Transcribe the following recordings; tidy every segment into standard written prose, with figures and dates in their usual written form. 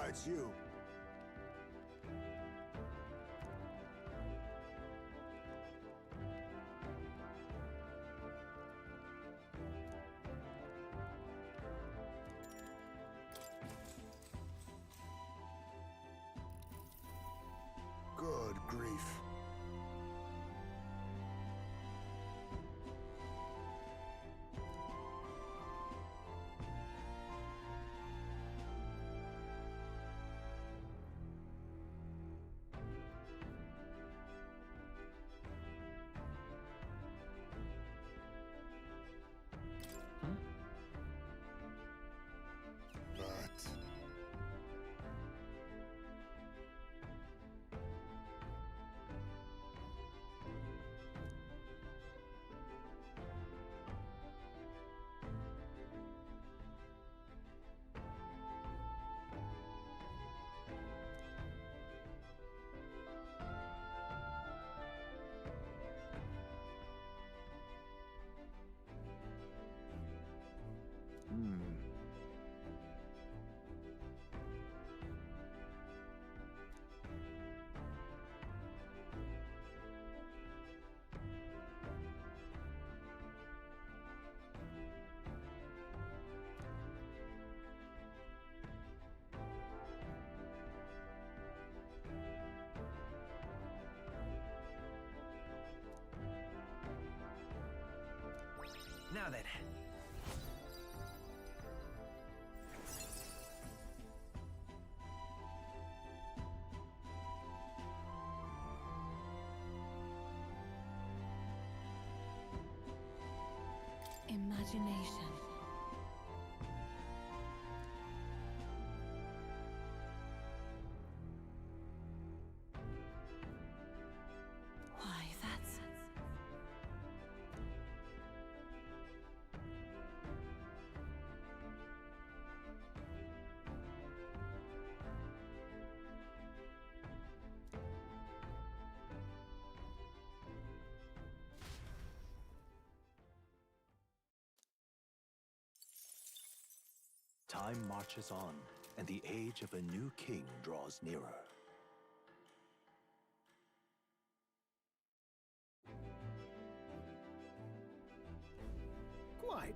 That's you. Good grief. But... Now then. Imagination. Why, that's... Time marches on, and the age of a new king draws nearer. Quite.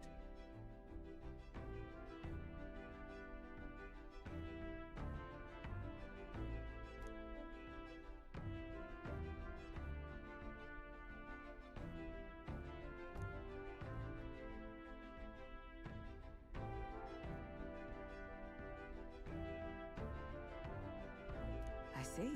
I see.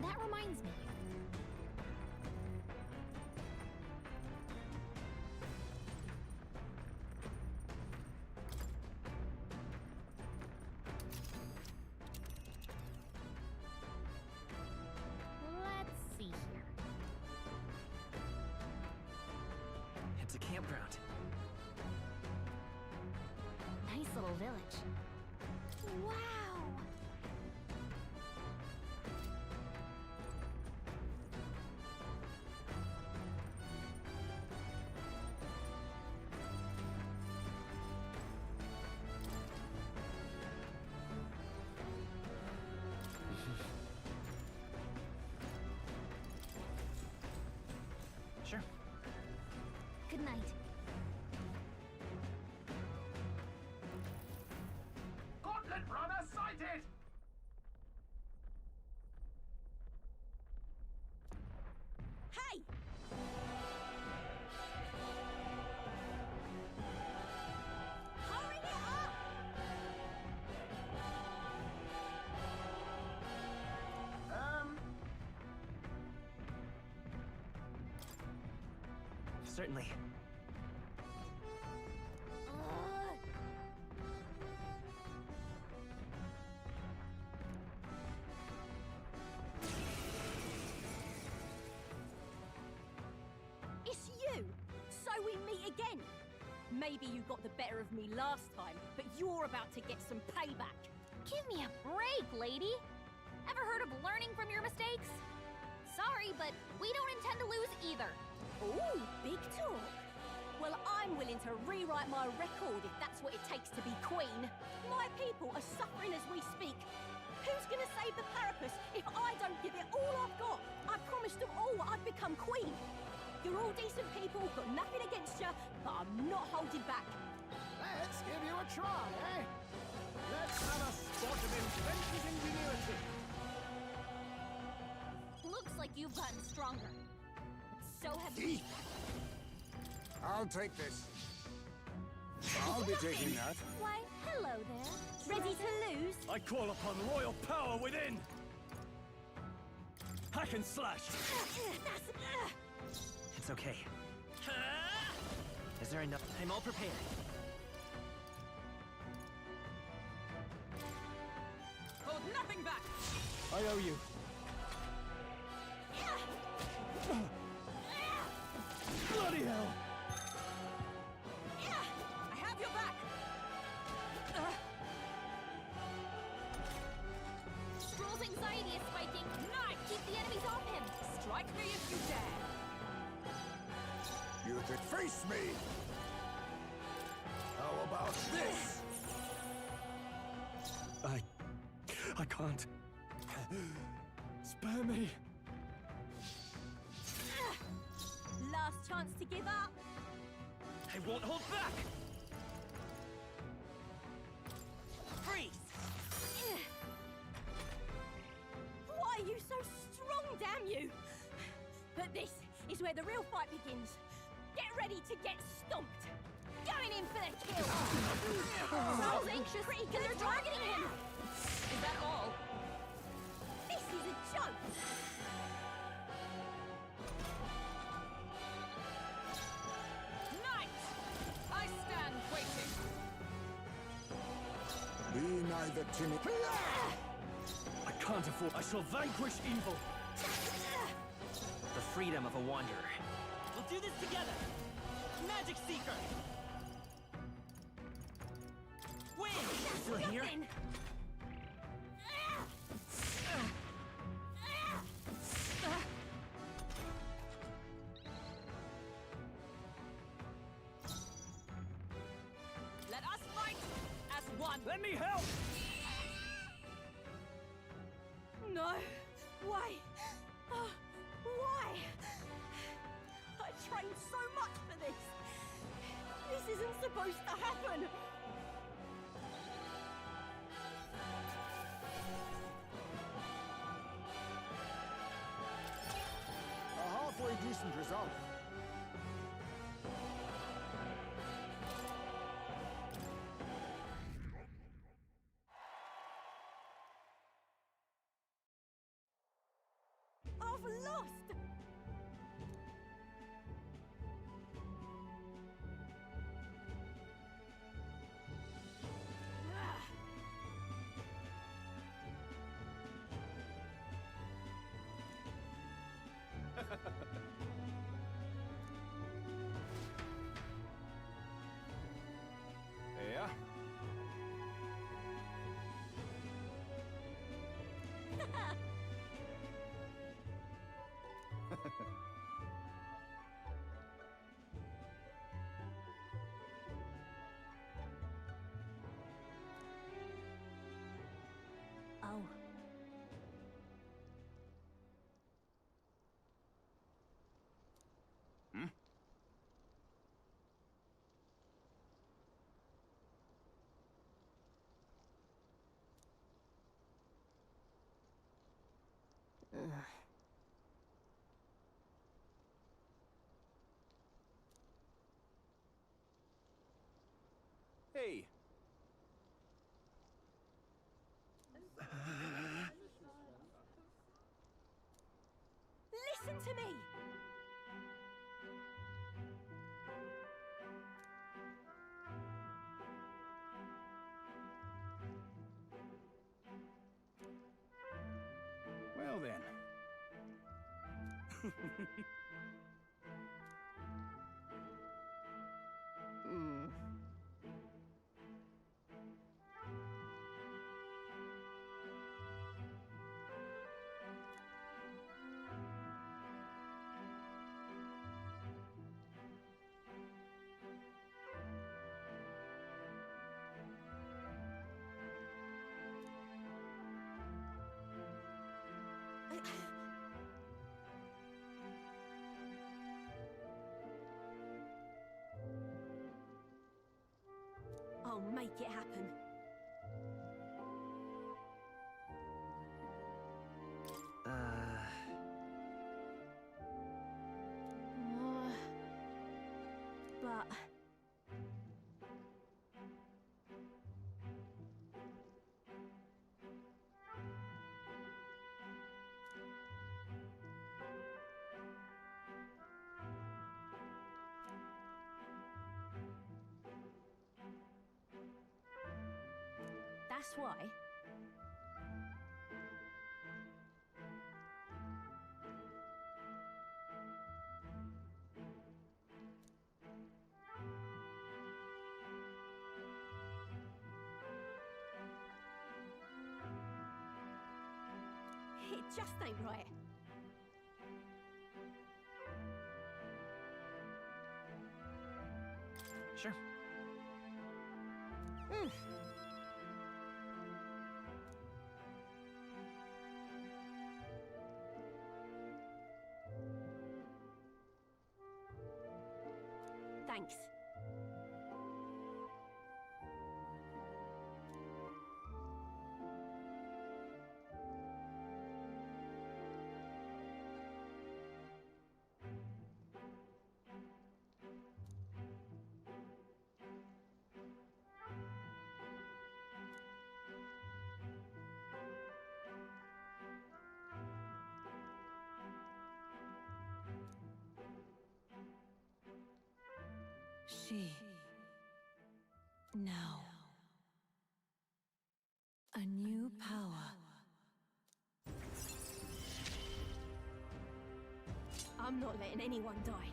That reminds me. Let's see here. It's a campground. Nice little village. Wow! Sure. Good night. Gauntlet runner sighted! Hey! Hurry it up! Certainly. It's you! So we meet again! Maybe you got the better of me last time, but you're about to get some payback. Give me a break, lady. Ever heard of learning from your mistakes? Sorry, but we don't intend to lose either. Ooh, big talk. Well, I'm willing to rewrite my record if that's what it takes to be queen. My people are suffering as we speak. Who's gonna save the Parapus if I don't give it all I've got? I promised them all I'd become queen. You're all decent people, got nothing against you, but I'm not holding back. Let's give you a try, eh? Let's have a spot of inventive ingenuity. Looks like you've gotten stronger. So have we. I'll take this. I'll be taking that. Why, hello there. Ready to lose? I call upon royal power within! Hack and slash! It's okay. Is there enough? I'm all prepared. Hold nothing back! I owe you. Bloody hell! I have your back! Stroll's anxiety is spiking. Nice! Keep the enemies off him. Strike me if you dare! You could face me. How about this? I can't. Spare me. Last chance to give up. I won't hold back! Freeze! Why are you so strong, damn you? But this is where the real fight begins. Get ready to get stomped. Going in for the kill. Stroll's anxious. Pretty They're good. targeting him. Is that all? This is a joke. Knight! I stand waiting. Be neither timid. I can't afford. I shall vanquish evil. The freedom of a wanderer. We'll do this together. Magic Seeker. Win. Still here? Let us fight as one. Let me help! No. Why? Why? I trained so much for this. This isn't supposed to happen. A halfway decent result. I've lost. Yeah. Oh. Hey! Listen to me. Well then. I'll make it happen. But... That's why. It just ain't right. Sure. Thanks. She... Now... A new power. I'm not letting anyone die.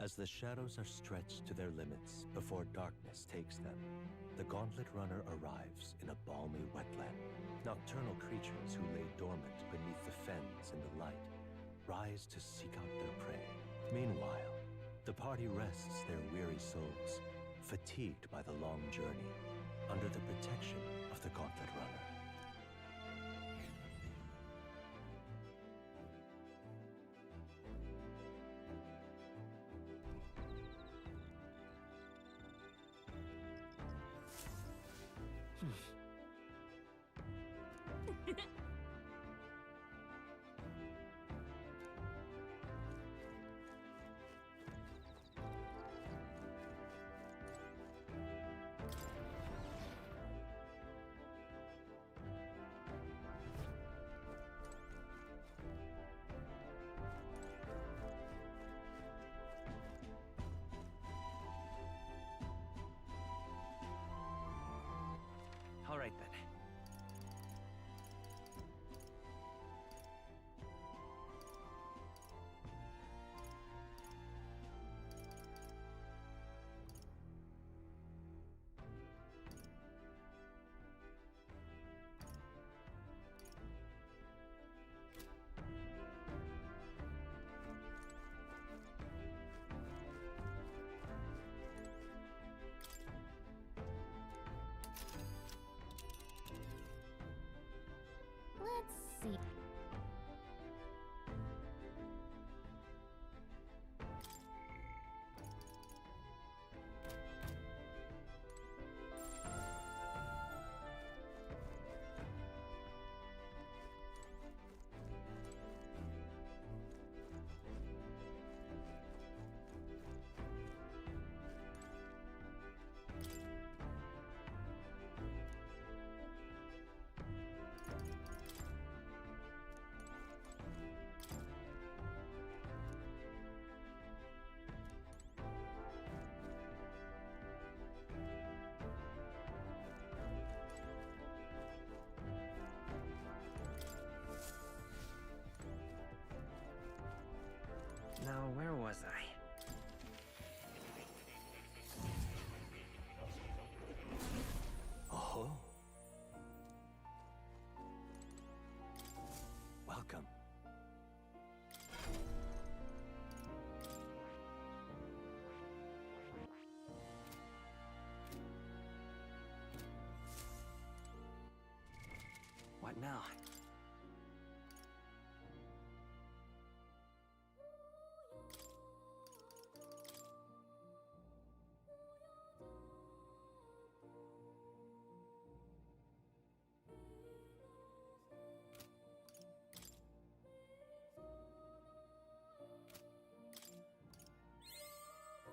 As the shadows are stretched to their limits before darkness takes them, the Gauntlet Runner arrives in a balmy wetland. Nocturnal creatures who lay dormant beneath the fens in the light rise to seek out their prey. Meanwhile, the party rests their weary souls, fatigued by the long journey, under the protection of the Gauntlet Runner. All right then.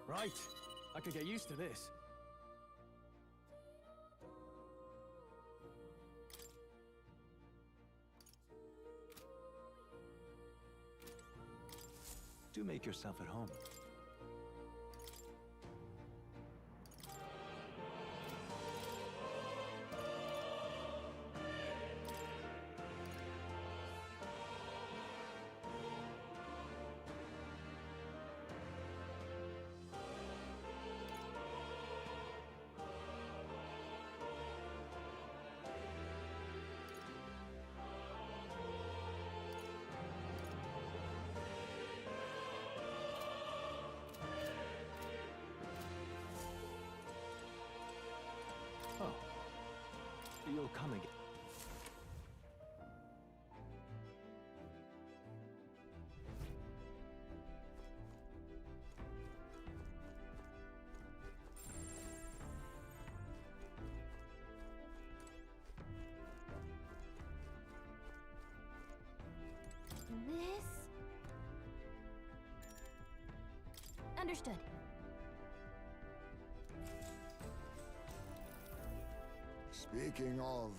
Right. I could get used to this. Do make yourself at home. Oh. You'll come again. This... Understood. Speaking of...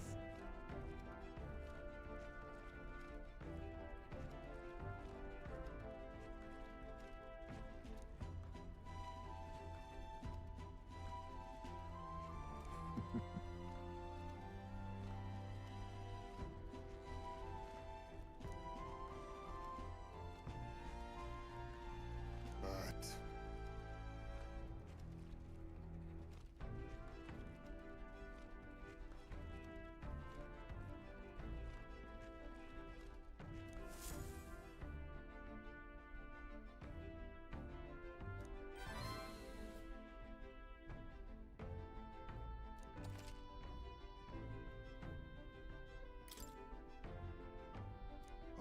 But...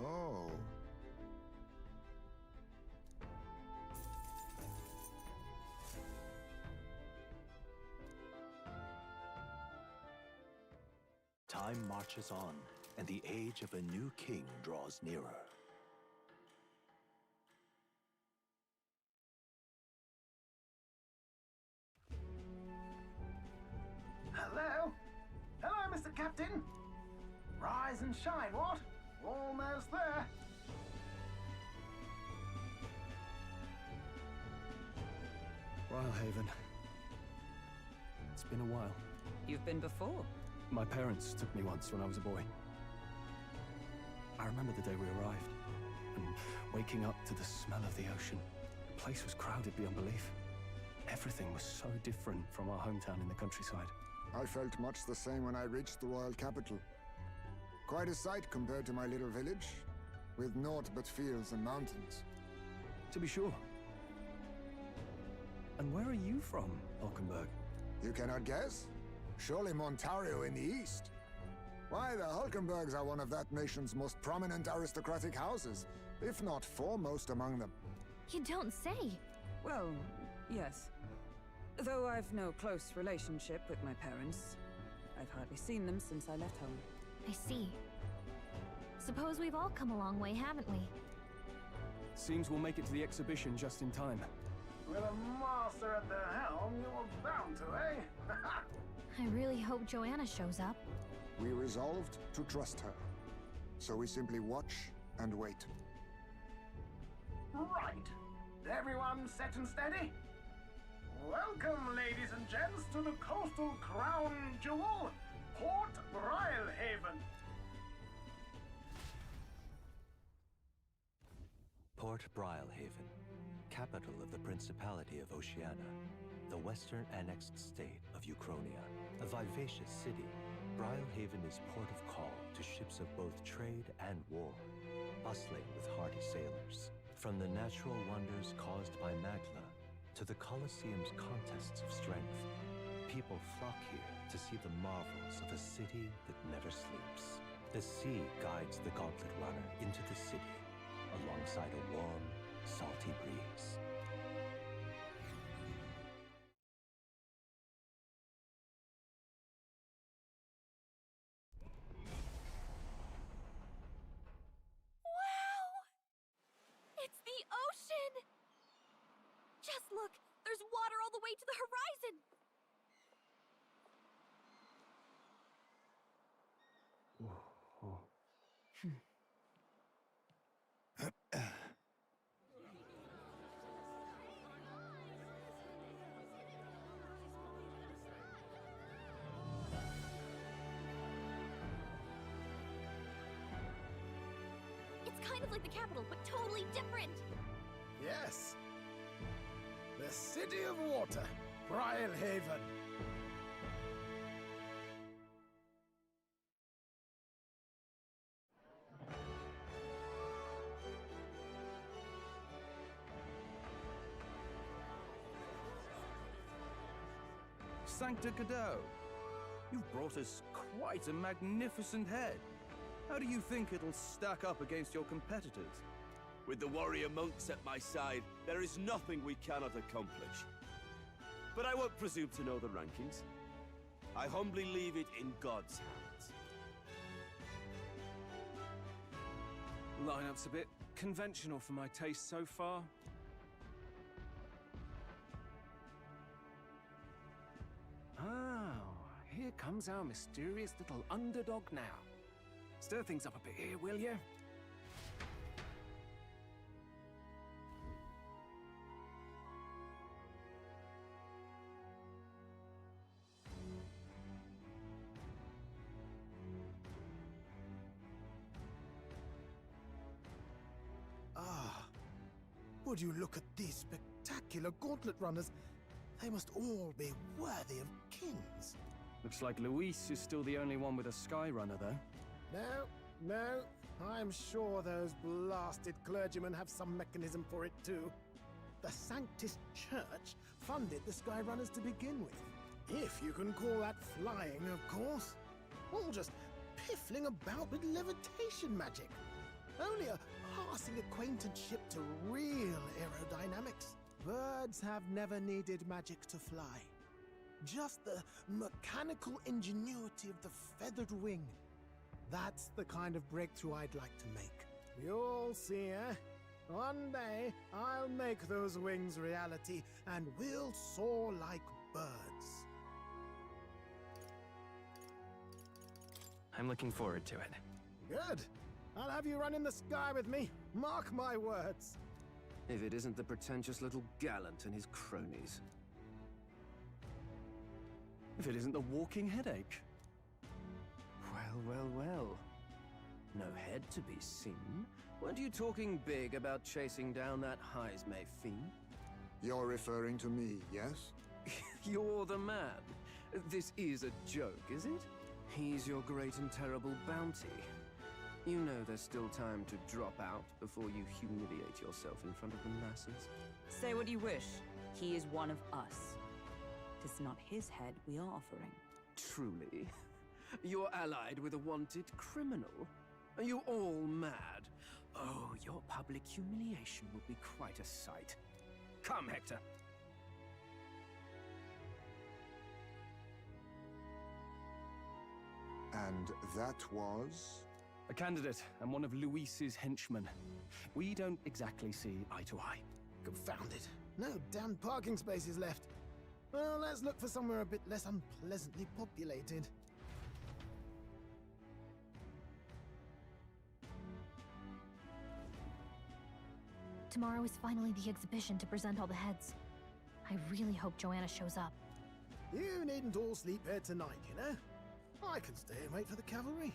Oh. Time marches on, and the age of a new king draws nearer. Hello? Hello, Mr. Captain. Rise and shine, what? Almost there. Haven. It's been a while. You've been before? My parents took me once when I was a boy. I remember the day we arrived, and waking up to the smell of the ocean. The place was crowded beyond belief. Everything was so different from our hometown in the countryside. I felt much the same when I reached the royal capital. Quite a sight compared to my little village, with naught but fields and mountains. To be sure. And where are you from, Hulkenberg? You cannot guess? Surely Montario in the east. Why, the Hulkenbergs are one of that nation's most prominent aristocratic houses, if not foremost among them. You don't say. Well, yes. Though I've no close relationship with my parents, I've hardly seen them since I left home. I see. Suppose we've all come a long way, haven't we? Seems we'll make it to the exhibition just in time. With a master at the helm, you were bound to, eh? I really hope Joanna shows up. We resolved to trust her. So we simply watch and wait. Right. Everyone set and steady? Welcome, ladies and gents, to the coastal crown jewel, Port Brilehaven. Port Brilehaven, capital of the Principality of Oceania, the western annexed state of Uchronia. A vivacious city, Brilehaven is port of call to ships of both trade and war, bustling with hardy sailors. From the natural wonders caused by Magla to the Colosseum's contests of strength, people flock here to see the marvels of a city that never sleeps. The sea guides the Gauntlet Runner into the city, alongside a warm, salty breeze. Wow! It's the ocean! Just look! There's the way to the horizon! It's kind of like the capital, but totally different! Yes. The City of Water, Brylehaven. Sancta Cadeau, you've brought us quite a magnificent head. How do you think it'll stack up against your competitors? With the warrior monks at my side, there is nothing we cannot accomplish. But I won't presume to know the rankings. I humbly leave it in God's hands. Lineup's a bit conventional for my taste so far. Oh, here comes our mysterious little underdog now. Stir things up a bit here, will you? Would you look at these spectacular gauntlet runners? They must all be worthy of kings. Looks like Luis is still the only one with a Sky Runner, though. No. I'm sure those blasted clergymen have some mechanism for it too. The Sanctist Church funded the Sky Runners to begin with. If you can call that flying, of course. All just piffling about with levitation magic. Only a passing acquaintanceship to real aerodynamics. Birds have never needed magic to fly. Just the mechanical ingenuity of the feathered wing. That's the kind of breakthrough I'd like to make. You'll see, eh? One day, I'll make those wings reality, and we'll soar like birds. I'm looking forward to it. Good. I'll have you run in the sky with me. Mark my words. If it isn't the pretentious little gallant and his cronies. If it isn't the walking headache. Well. No head to be seen. Weren't you talking big about chasing down that Heismay fiend? You're referring to me, yes? You're the man. This is a joke, is it? He's your great and terrible bounty. You know there's still time to drop out before you humiliate yourself in front of the masses. Say what you wish. He is one of us. Tis not his head we are offering. Truly? You're allied with a wanted criminal? Are you all mad? Oh, your public humiliation will be quite a sight. Come, Hector. And that was? A candidate and one of Luis's henchmen. We don't exactly see eye to eye. Confound it. No damn parking spaces left. Well, let's look for somewhere a bit less unpleasantly populated. Tomorrow is finally the exhibition to present all the heads. I really hope Joanna shows up. You needn't all sleep here tonight, you know? I can stay and wait for the cavalry.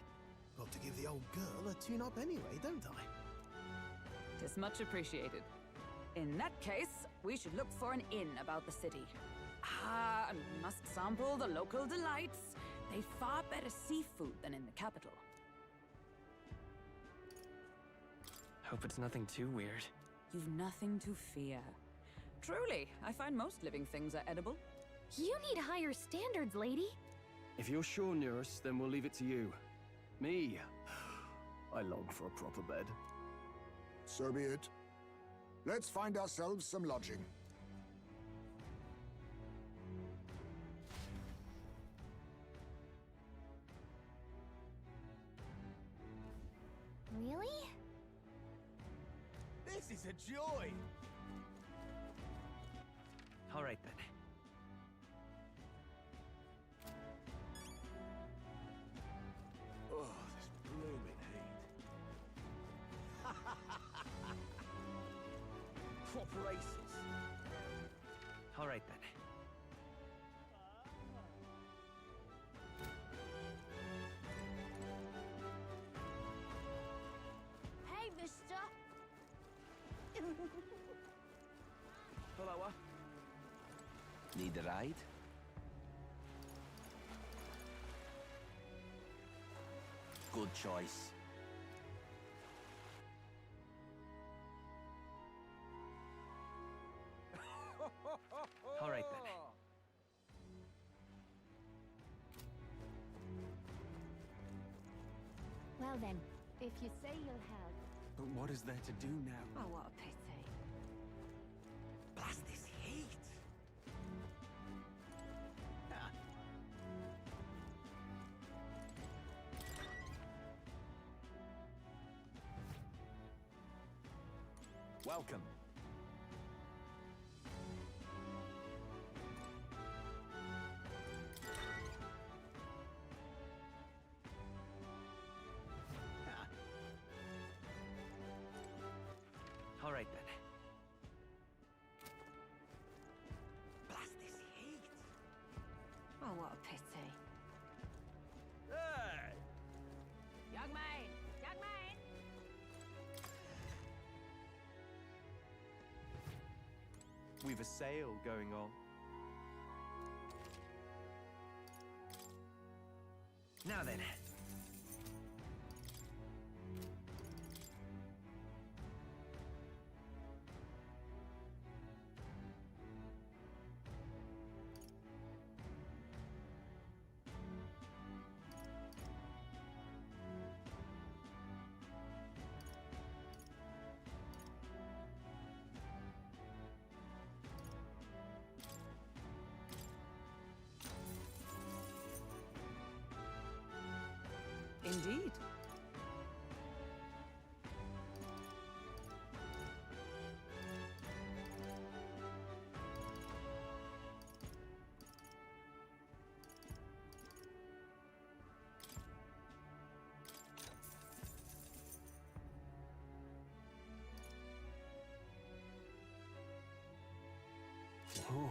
Got to give the old girl a tune-up anyway, don't I? Tis much appreciated. In that case, we should look for an inn about the city. And we must sample the local delights. They've far better seafood than in the capital. Hope it's nothing too weird. You've nothing to fear. Truly, I find most living things are edible. You need higher standards, lady. If you're sure, Nurse, then we'll leave it to you. Me? I long for a proper bed. So be it. Let's find ourselves some lodging. Really? This is a joy! All right then. braces. All right then. Hey, mister. Hello. Need a ride? Good choice. All right then. Well then, if you say you'll help. But what is there to do now? Oh, what a pity. Blast this heat! Welcome. All right then. Blast this heat! Oh, what a pity. Hey! Young man! Young man! We've a sale going on. Now then. Indeed. Ooh.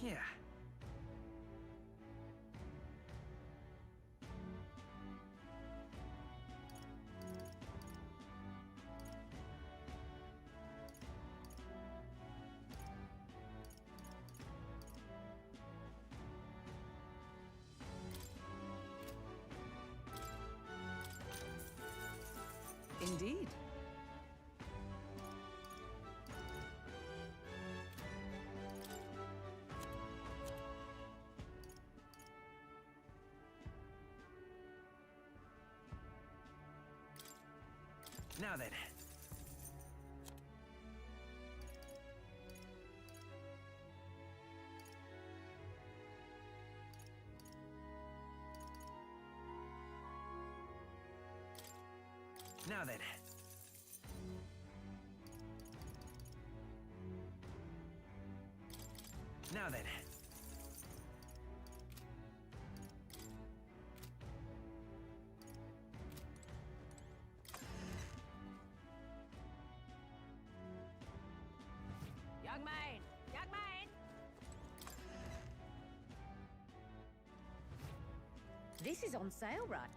Yeah. Indeed. Now then. Now then. Now then. Young man! Young man! This is on sale, right?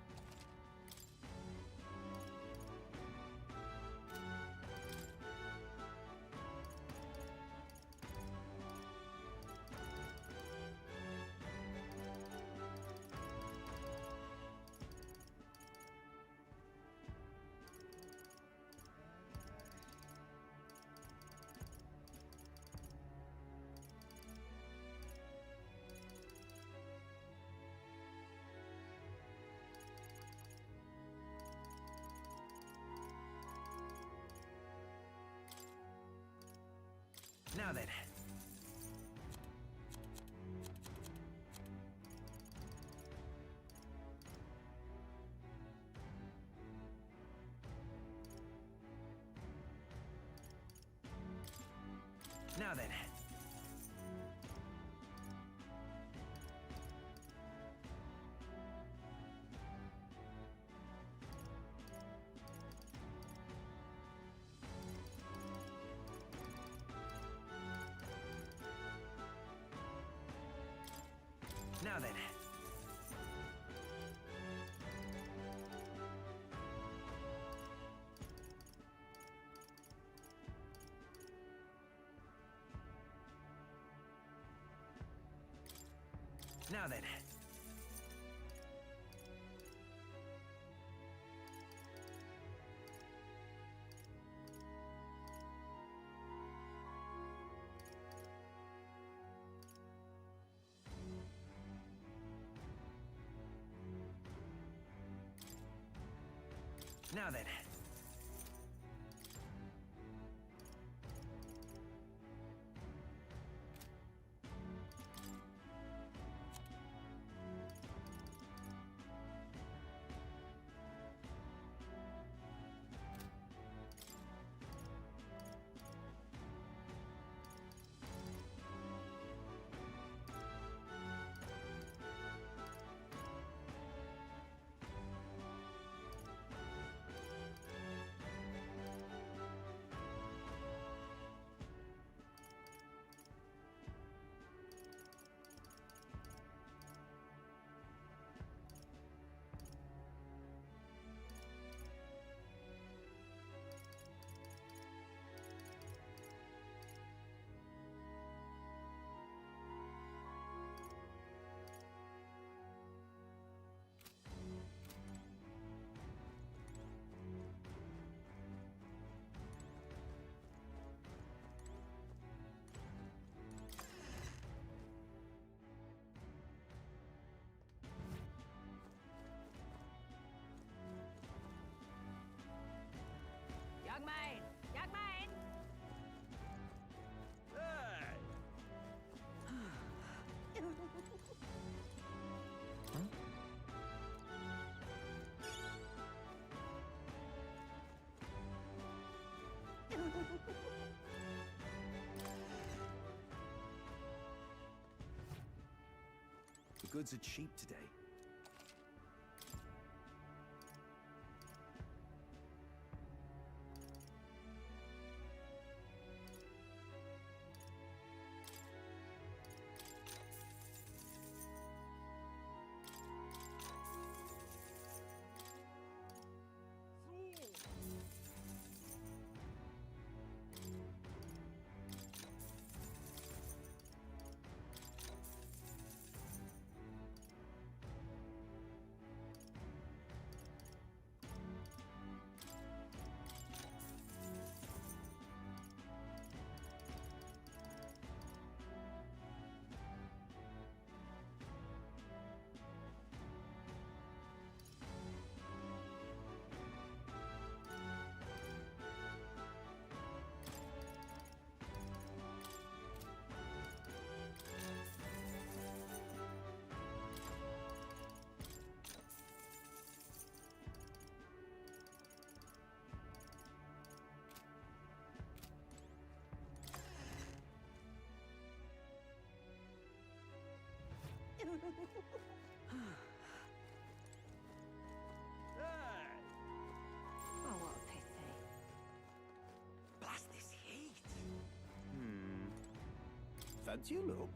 Now then. Now then. Now then. Now then. Now then. Young man! Young man! Hey! The goods are cheap today. Hey! Oh, what a pity. Blast this heat. Fancy a look?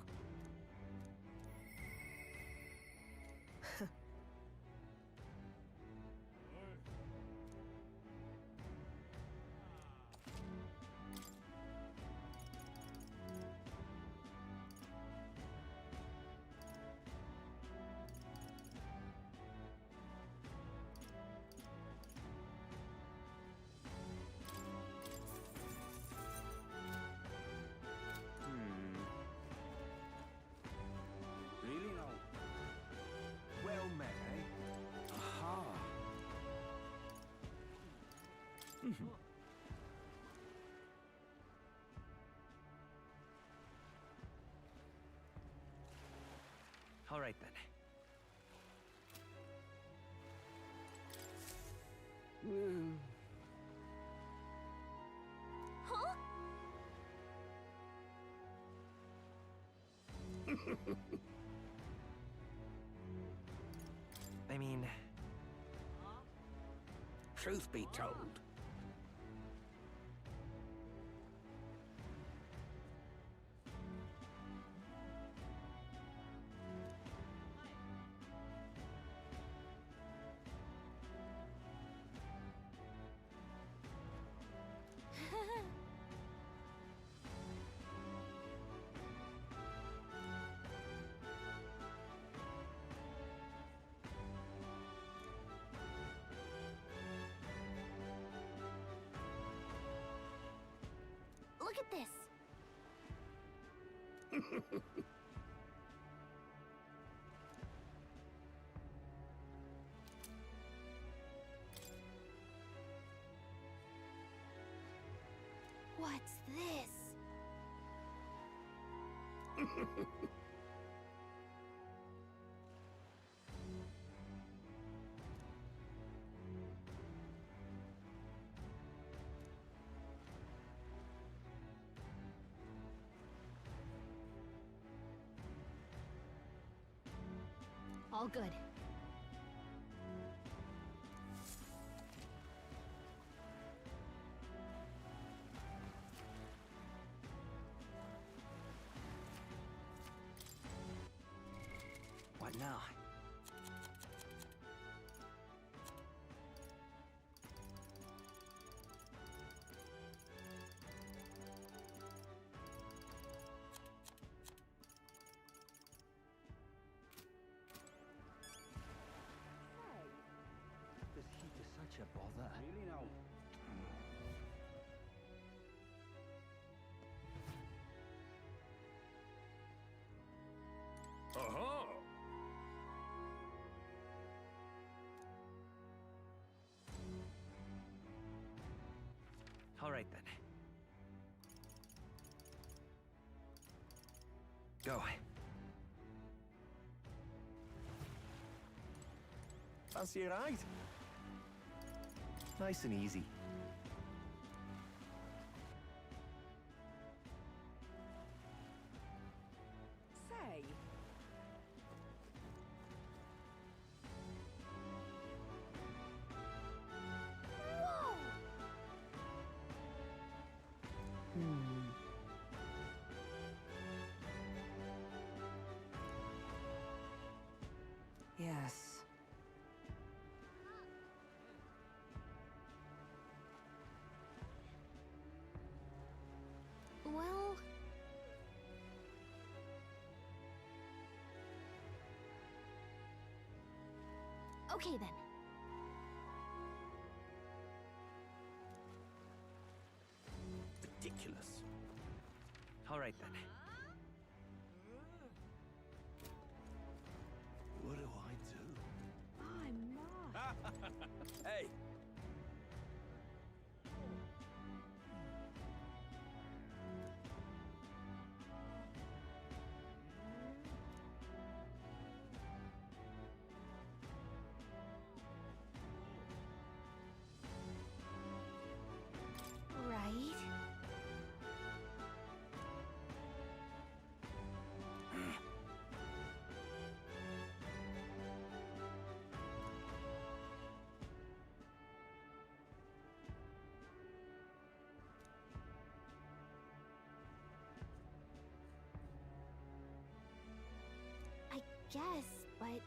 Really now? Well met, eh? Aha! All right then. Huh? I mean, Truth be told, Look at this. What's this? All good. what now? This heat is such a bother. really now. Aha! All right then. Go. Fancy a ride? Nice and easy. Say, Whoa! yes. Well... Okay then. Ridiculous. All right then. What do I do? I'm not. Hey! Right? I guess, but...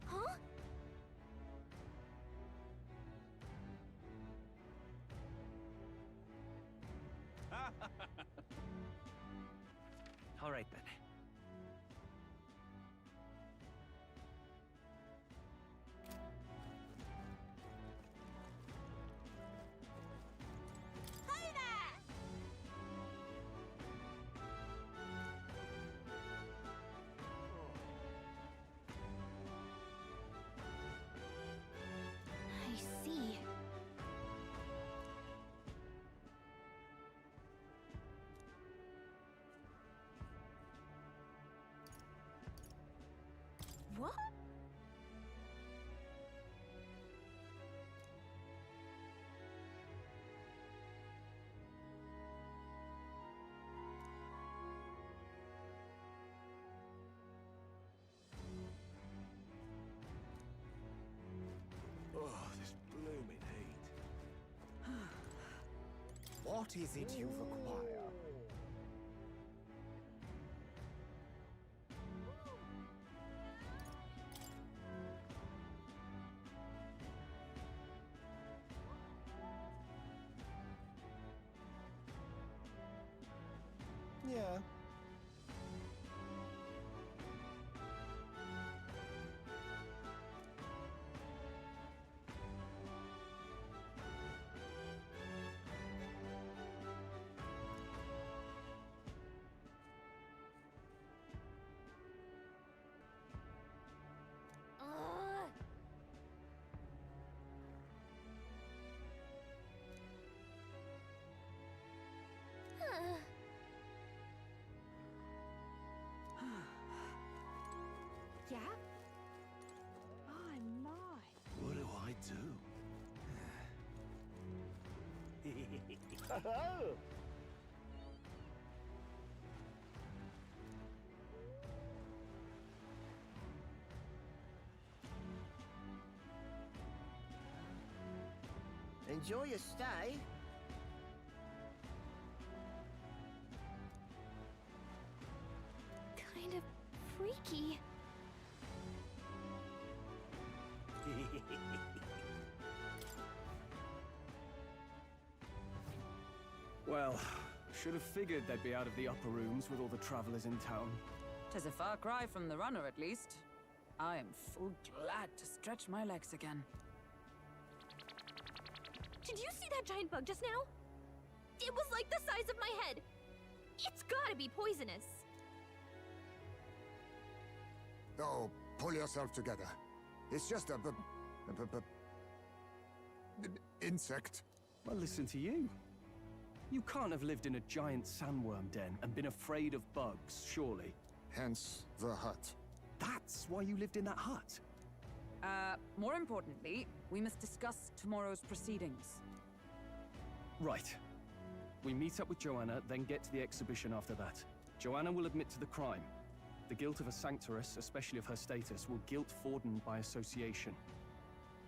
Huh? All right then. Hey there! I see. What is it you require? Yeah. Yeah? I'm not. What do I do? Enjoy your stay. Kind of freaky. Well, should have figured they'd be out of the upper rooms with all the travelers in town. 'Tis a far cry from the runner, at least. I am full glad to stretch my legs again. Did you see that giant bug just now? It was like the size of my head. It's gotta be poisonous. Oh, pull yourself together. It's just a insect. Well, listen to you. You can't have lived in a giant sandworm den and been afraid of bugs, surely. Hence the hut. That's why you lived in that hut. More importantly, we must discuss tomorrow's proceedings. Right. We meet up with Joanna, then get to the exhibition after that. Joanna will admit to the crime. The guilt of a sanctoress, especially of her status, will guilt Forden by association.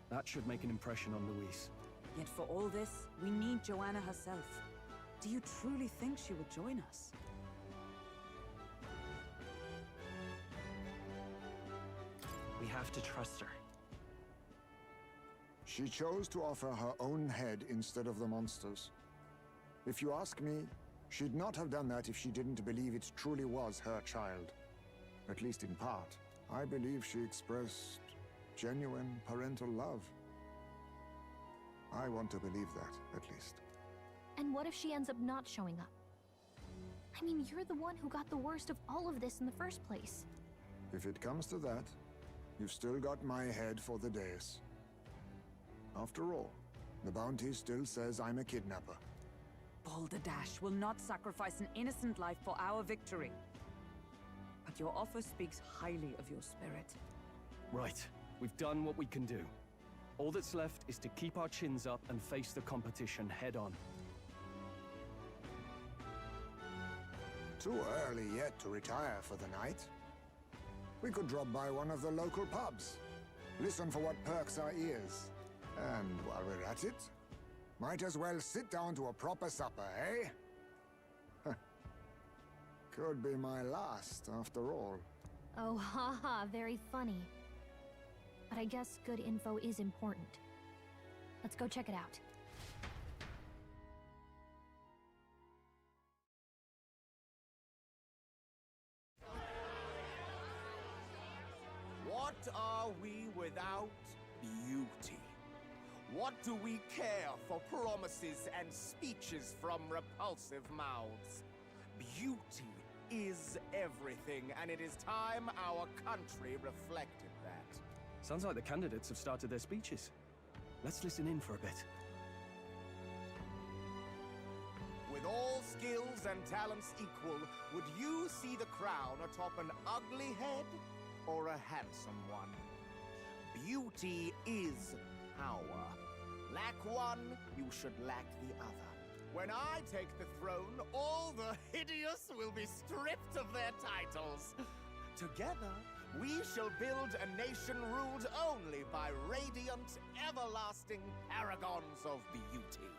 That should make an impression on Louise. Yet for all this, we need Joanna herself. Do you truly think she would join us? We have to trust her. She chose to offer her own head instead of the monster's. If you ask me, she'd not have done that if she didn't believe it truly was her child. At least in part. I believe she expressed genuine parental love. I want to believe that, at least. And what if she ends up not showing up? I mean, you're the one who got the worst of all of this in the first place. If it comes to that, you've still got my head for the dais. After all, the bounty still says I'm a kidnapper. Balderdash will not sacrifice an innocent life for our victory. But your offer speaks highly of your spirit. Right. We've done what we can do. All that's left is to keep our chins up and face the competition head on. Too early yet to retire for the night. We could drop by one of the local pubs. Listen for what perks our ears. And while we're at it, might as well sit down to a proper supper, eh? Could be my last, after all. Oh, haha, very funny. But I guess good info is important. Let's go check it out. What are we without beauty? What do we care for promises and speeches from repulsive mouths? Beauty is everything, and it is time our country reflected that. Sounds like the candidates have started their speeches. Let's listen in for a bit. With all skills and talents equal, would you see the crown atop an ugly head or a handsome one? Beauty is power. Lack one, you should lack the other. When I take the throne, all the hideous will be stripped of their titles. Together, we shall build a nation ruled only by radiant, everlasting paragons of beauty.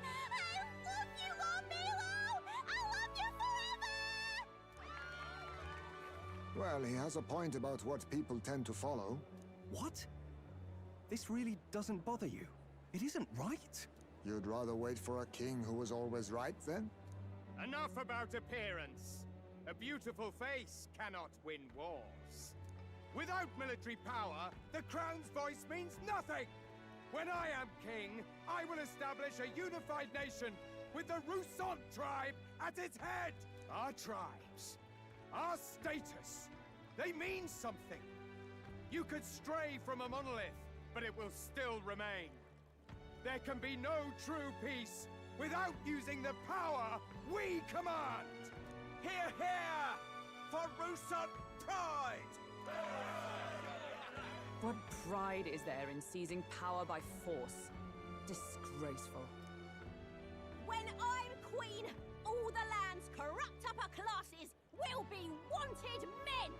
I love you, Lord Milo! I love you forever! Well, he has a point about what people tend to follow. What? This really doesn't bother you? It isn't right. You'd rather wait for a king who was always right, then? Enough about appearance. A beautiful face cannot win wars. Without military power, the crown's voice means nothing! When I am king, I will establish a unified nation with the Rousant tribe at its head! Our tribes, our status, they mean something. You could stray from a monolith, but it will still remain. There can be no true peace without using the power we command! Hear, hear! For Rousant pride! What pride is there in seizing power by force? Disgraceful. When I'm queen, all the land's corrupt upper classes will be wanted men!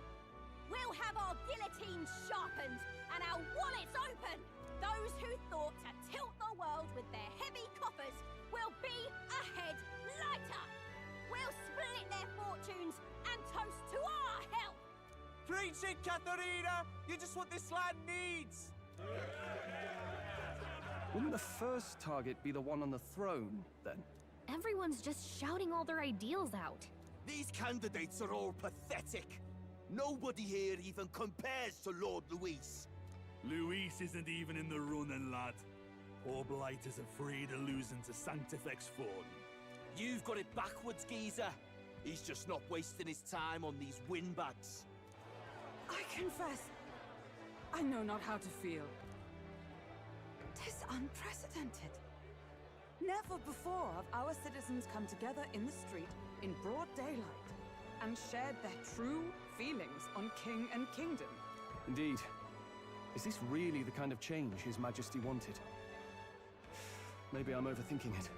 We'll have our guillotines sharpened and our wallets open! Those who thought to tilt the world with their heavy coffers will be a head lighter! We'll split their fortunes and toast to our health! Preach it, Katharina! You're just what this land needs! Wouldn't the first target be the one on the throne, then? Everyone's just shouting all their ideals out. These candidates are all pathetic. Nobody here even compares to Lord Luis. Luis isn't even in the running, lad. Poor Blight is afraid of losing to Sanctifex Fawn. You've got it backwards, geezer. He's just not wasting his time on these windbags. I confess, I know not how to feel. 'Tis unprecedented. Never before have our citizens come together in the street in broad daylight and shared their true feelings on king and kingdom. Indeed. Is this really the kind of change His Majesty wanted? Maybe I'm overthinking it.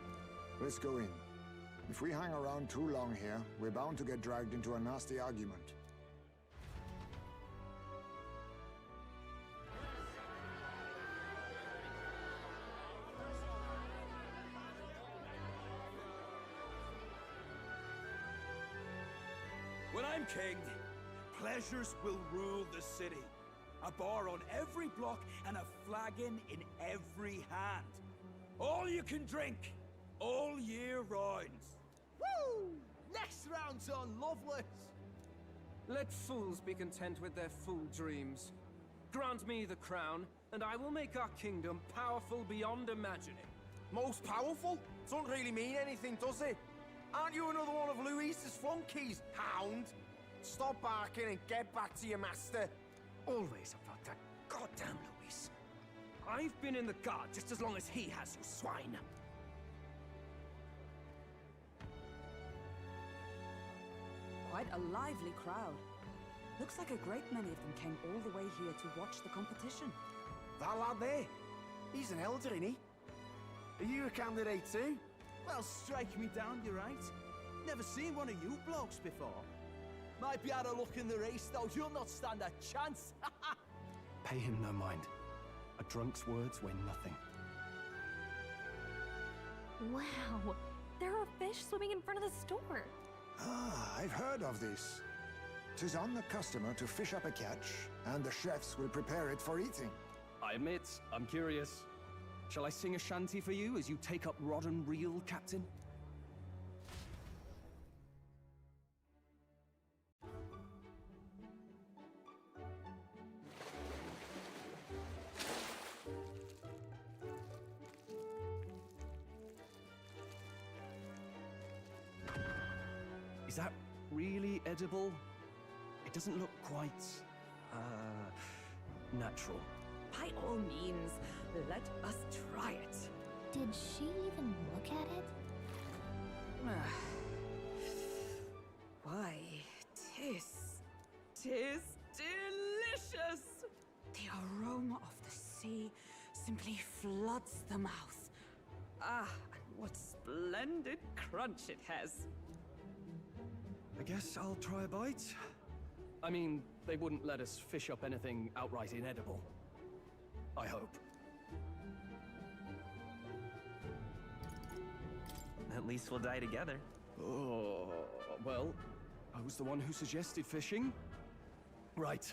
Let's go in. If we hang around too long here, we're bound to get dragged into a nasty argument. When I'm king, pleasures will rule the city. A bar on every block and a flagon in every hand. All you can drink, all year round. Woo! Next round's on Loveless! Let fools be content with their fool dreams. Grant me the crown, and I will make our kingdom powerful beyond imagining. Most powerful? Doesn't really mean anything, does it? Aren't you another one of Luis's flunkies, hound? Stop barking and get back to your master. Always about that goddamn Luis. I've been in the guard just as long as he has, you swine. Quite a lively crowd. Looks like a great many of them came all the way here to watch the competition. That lad there, he's an elder, ain't he? Are you a candidate too? Well, strike me down, you're right. Never seen one of you blokes before. Might be out of luck in the race, though. You'll not stand a chance. Pay him no mind. A drunk's words weigh nothing. Wow, there are fish swimming in front of the store. Ah, I've heard of this. 'Tis on the customer to fish up a catch, and the chefs will prepare it for eating. I admit, I'm curious. Shall I sing a shanty for you as you take up rod and reel, Captain? Is that really edible? It doesn't look quite, natural. By all means, let us try it. Did she even look at it? Why, tis delicious! The aroma of the sea simply floods the mouth. Ah, and what splendid crunch it has. I guess I'll try a bite. I mean, they wouldn't let us fish up anything outright inedible. I hope. At least we'll die together. Oh, well, I was the one who suggested fishing. Right.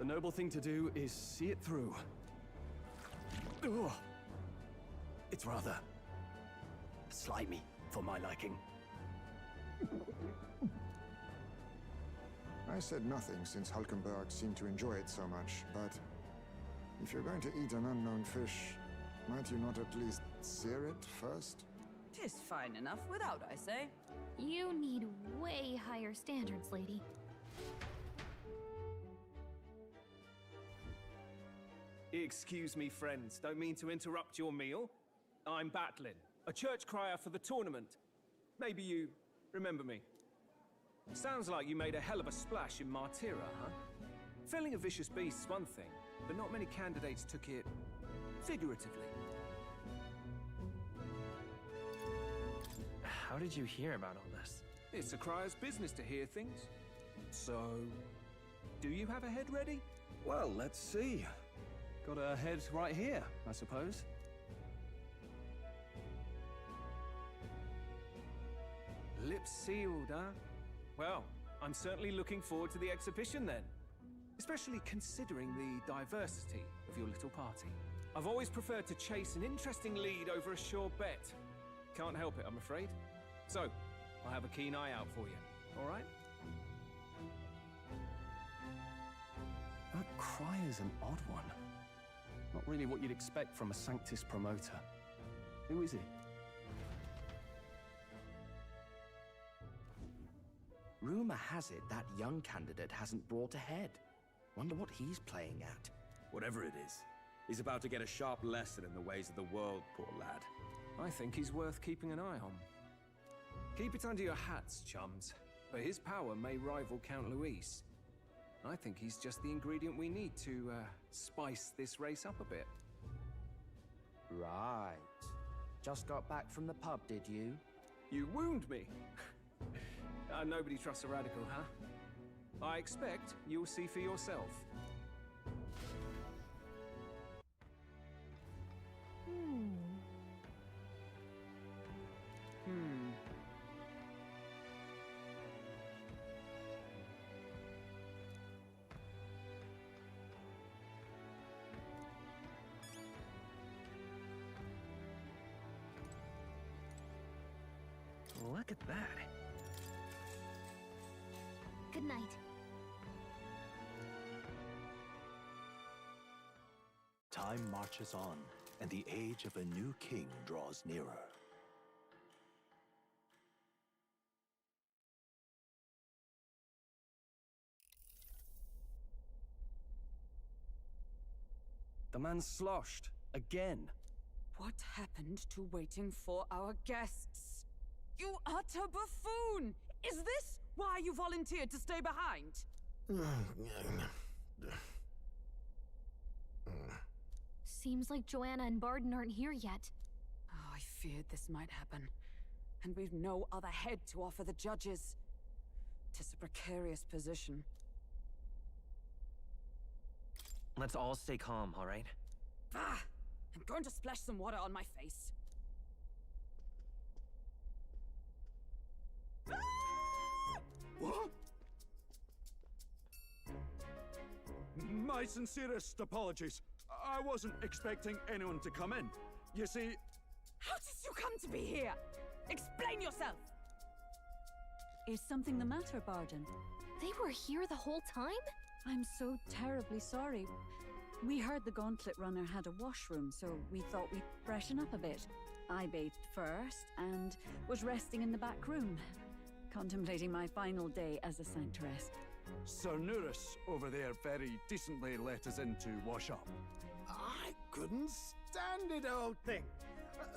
The noble thing to do is see it through. Ugh. It's rather slimy for my liking. I said nothing since Hulkenberg seemed to enjoy it so much, but if you're going to eat an unknown fish, might you not at least sear it first? 'Tis fine enough without, I say. You need way higher standards, lady. Excuse me, friends. Don't mean to interrupt your meal. I'm Batlin, a church crier for the tournament. Maybe you remember me. Sounds like you made a hell of a splash in Martira, huh? Felling a vicious beast's one thing, but not many candidates took it figuratively. How did you hear about all this? It's a crier's business to hear things. So, do you have a head ready? Well, let's see. Got a head right here, I suppose. Lips sealed, huh? Well, I'm certainly looking forward to the exhibition then. Especially considering the diversity of your little party. I've always preferred to chase an interesting lead over a sure bet. Can't help it, I'm afraid. So, I'll have a keen eye out for you, all right? That cry is an odd one. Not really what you'd expect from a Sanctus promoter. Who is he? Rumor has it that young candidate hasn't brought ahead. Wonder what he's playing at. Whatever it is, he's about to get a sharp lesson in the ways of the world, poor lad. I think he's worth keeping an eye on. Keep it under your hats, chums. But his power may rival Count Luis. I think he's just the ingredient we need to, spice this race up a bit. Right. Just got back from the pub, did you? You wound me! Nobody trusts a radical, huh? I expect you'll see for yourself. Look at that. Good night. Time marches on, and the age of a new king draws nearer. The man's sloshed. Again. What happened to waiting for our guests? You utter buffoon! Is this why you volunteered to stay behind? Seems like Joanna and Barden aren't here yet. Oh, I feared this might happen. And we've no other head to offer the judges. 'Tis a precarious position. Let's all stay calm, all right? Ah! I'm going to splash some water on my face. What? My sincerest apologies. I wasn't expecting anyone to come in. You see... How did you come to be here? Explain yourself! Is something the matter, Barden? They were here the whole time? I'm so terribly sorry. We heard the Gauntlet Runner had a washroom, so we thought we'd freshen up a bit. I bathed first and was resting in the back room, contemplating my final day as a sanctress. Sir Nuris over there very decently let us in to wash up. I couldn't stand it, old thing.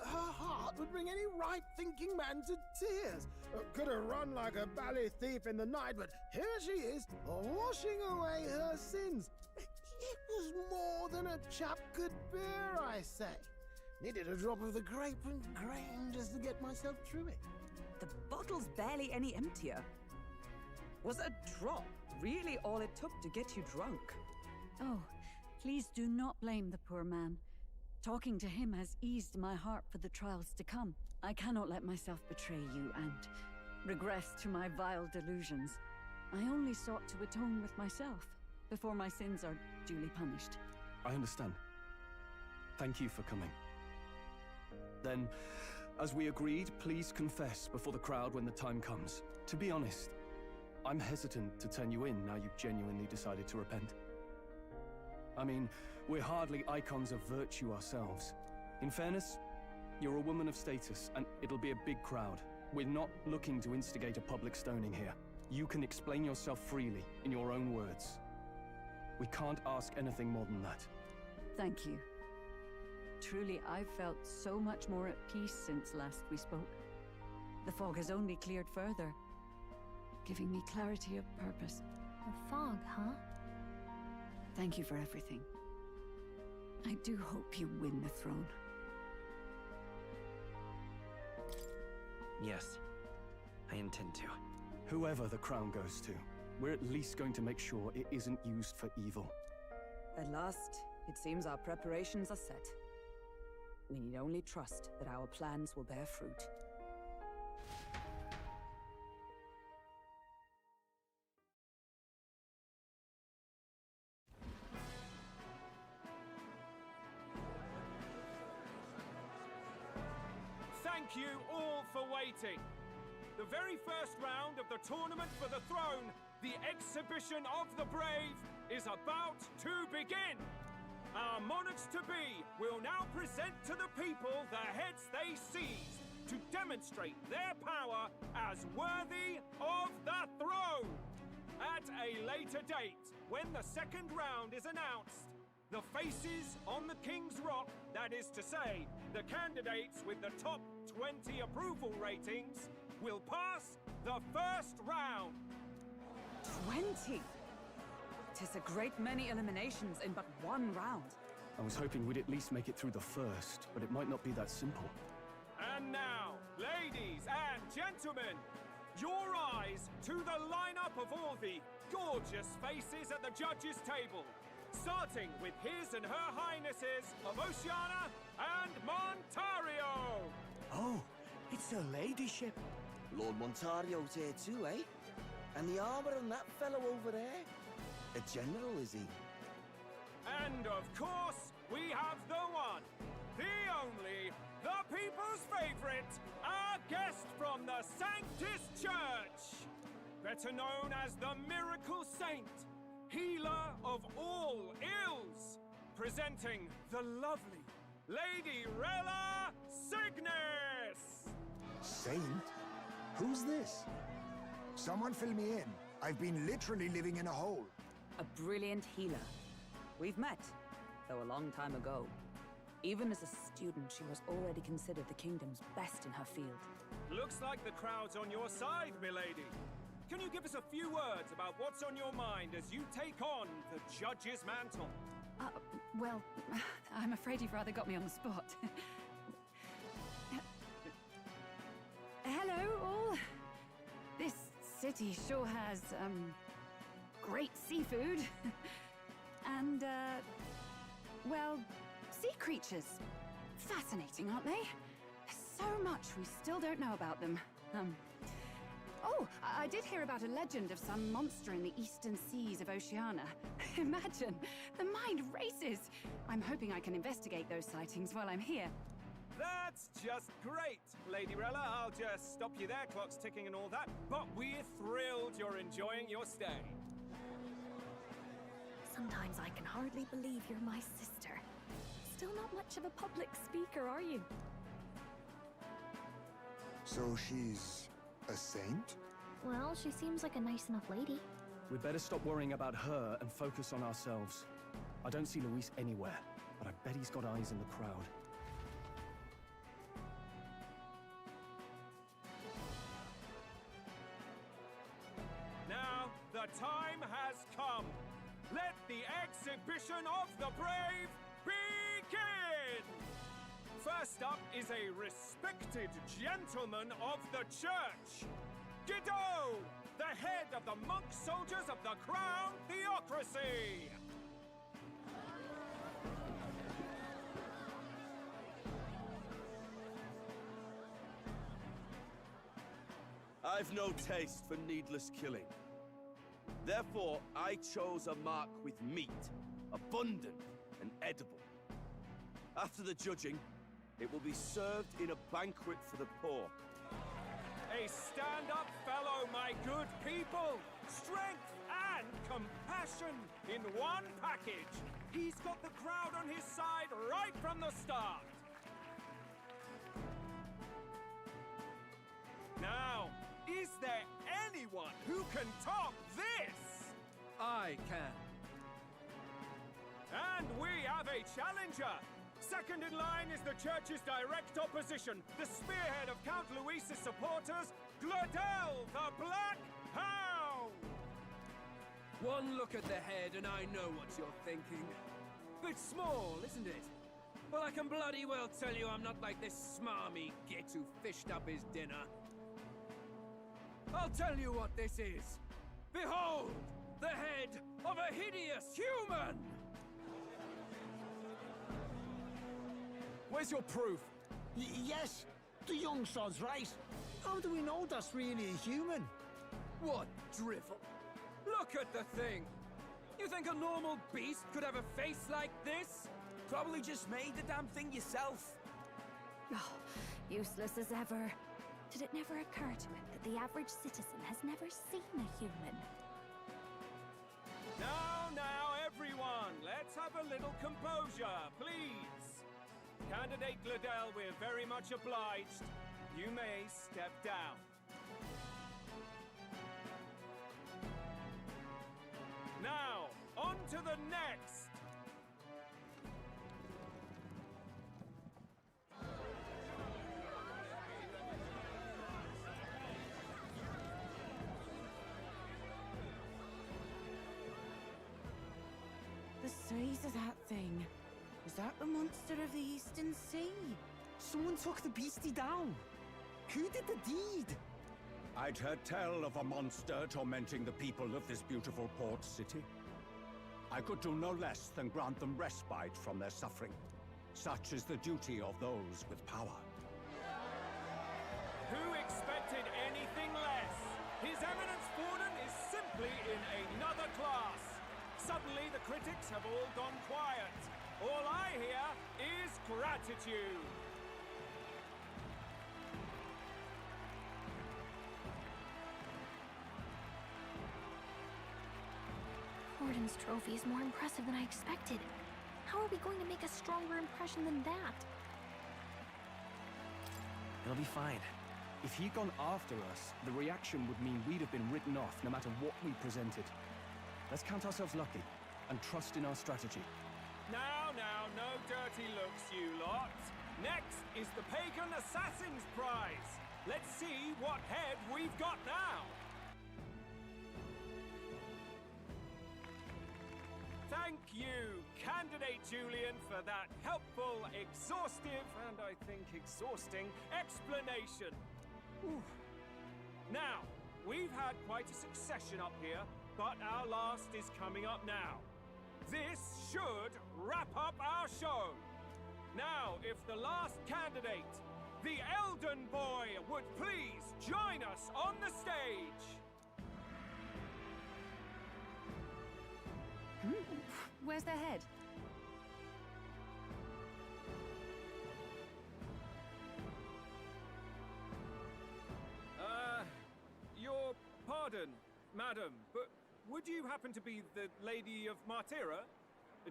Her heart would bring any right-thinking man to tears. Could have run like a bally thief in the night, but here she is, washing away her sins. It was more than a chap could bear, I say. Needed a drop of the grape and grain just to get myself through it. The bottle's barely any emptier. Was a drop really all it took to get you drunk? Oh, please do not blame the poor man. Talking to him has eased my heart for the trials to come. I cannot let myself betray you and regress to my vile delusions. I only sought to atone with myself before my sins are duly punished. I understand. Thank you for coming. Then, as we agreed, please confess before the crowd when the time comes. To be honest, I'm hesitant to turn you in now you've genuinely decided to repent. I mean, we're hardly icons of virtue ourselves. In fairness, you're a woman of status, and it'll be a big crowd. We're not looking to instigate a public stoning here. You can explain yourself freely, in your own words. We can't ask anything more than that. Thank you. Truly, I've felt so much more at peace since last we spoke. The fog has only cleared further, giving me clarity of purpose. The fog, huh? Thank you for everything. I do hope you win the throne. Yes, I intend to. Whoever the crown goes to, we're at least going to make sure it isn't used for evil. At last, it seems our preparations are set. We need only trust that our plans will bear fruit. Thank you all for waiting. The very first round of the tournament for the throne, the exhibition of the brave, is about to begin. Our monarchs-to-be will now present to the people the heads they seized to demonstrate their power as worthy of the throne. At a later date, when the second round is announced, the faces on the King's Rock, that is to say, the candidates with the top 20 approval ratings, will pass the first round. 20? 'Tis a great many eliminations in but one round. I was hoping we'd at least make it through the first, but it might not be that simple. And now, ladies and gentlemen, your eyes to the lineup of all the gorgeous faces at the judges' table, starting with His and Her Highnesses of Oceania and Montario. Oh, it's her ladyship. Lord Montario's here too, eh? And the armor on that fellow over there? A general, is he? And of course, we have the one, the only, the people's favorite, our guest from the Sanctus Church, better known as the Miracle Saint, healer of all ills, presenting the lovely Lady Rella Cygnus! Saint? Who's this? Someone fill me in. I've been literally living in a hole. A brilliant healer. We've met, though a long time ago. Even as a student, she was already considered the kingdom's best in her field. Looks like the crowd's on your side, milady. Can you give us a few words about what's on your mind as you take on the judge's mantle? Well, I'm afraid you've rather got me on the spot. Hello, all. This city sure has, great seafood. And, well, sea creatures. Fascinating, aren't they? So much we still don't know about them. Oh, I did hear about a legend of some monster in the eastern seas of Oceania. Imagine, the mind races. I'm hoping I can investigate those sightings while I'm here. That's just great, Lady Rella. I'll just stop you there, clock's ticking and all that. But we're thrilled you're enjoying your stay. Sometimes I can hardly believe you're my sister. Still not much of a public speaker, are you? So she's a saint? Well, she seems like a nice enough lady. We'd better stop worrying about her and focus on ourselves. I don't see Luis anywhere, but I bet he's got eyes in the crowd. Now, the time has come. Let the exhibition of the brave begin! First up is a respected gentleman of the church, Guido, the head of the monk soldiers of the Crown Theocracy! I've no taste for needless killing. Therefore, I chose a mark with meat, abundant and edible. After the judging, it will be served in a banquet for the poor. A stand-up fellow, my good people! Strength and compassion in one package! He's got the crowd on his side right from the start! Now, is there anyone who can top this? I can. And we have a challenger! Second in line is the church's direct opposition, the spearhead of Count Luis's supporters, Gladel the Black Hound! One look at the head and I know what you're thinking. Bit small, isn't it? Well, I can bloody well tell you I'm not like this smarmy git who fished up his dinner. I'll tell you what this is. Behold, the head of a hideous human! Where's your proof? Yes, the young sod's right. How do we know that's really a human? What drivel? Look at the thing! You think a normal beast could have a face like this? Probably just made the damn thing yourself. Oh, useless as ever. Did it never occur to him that the average citizen has never seen a human? Now, everyone, let's have a little composure, please. Candidate Gladel, we're very much obliged. You may step down. Now, on to the next! The size of that thing. Is that the monster of the Eastern Sea? Someone took the beastie down. Who did the deed? I'd heard tell of a monster tormenting the people of this beautiful port city. I could do no less than grant them respite from their suffering. Such is the duty of those with power. Who expected anything less? His Eminence Forden is simply in another class. Suddenly the critics have all gone quiet. All I hear is gratitude. Forden's trophy is more impressive than I expected. How are we going to make a stronger impression than that? It'll be fine. If he'd gone after us, the reaction would mean we'd have been written off no matter what we presented. Let's count ourselves lucky and trust in our strategy. Now, no dirty looks, you lot. Next is the Pagan Assassin's Prize. Let's see what head we've got now. Thank you, Candidate Julian, for that helpful, exhaustive, and I think exhausting explanation. Whew. Now, we've had quite a succession up here, but our last is coming up now. This should wrap up our show. Now, if the last candidate, the Elden Boy, would please join us on the stage. Where's their head? Your pardon, madam, but would you happen to be the Lady of Martyra?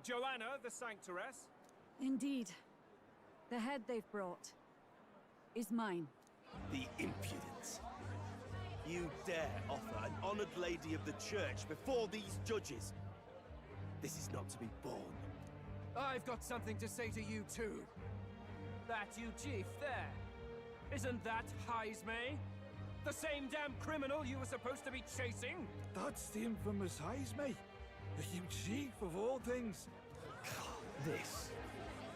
Joanna, the Sanctoress? Indeed. The head they've brought is mine. The impudence. You dare offer an honored lady of the church before these judges? This is not to be borne. I've got something to say to you too. That you chief there. Isn't that Heismay? The same damn criminal you were supposed to be chasing? That's the infamous Heismay. The you chief of all things. This.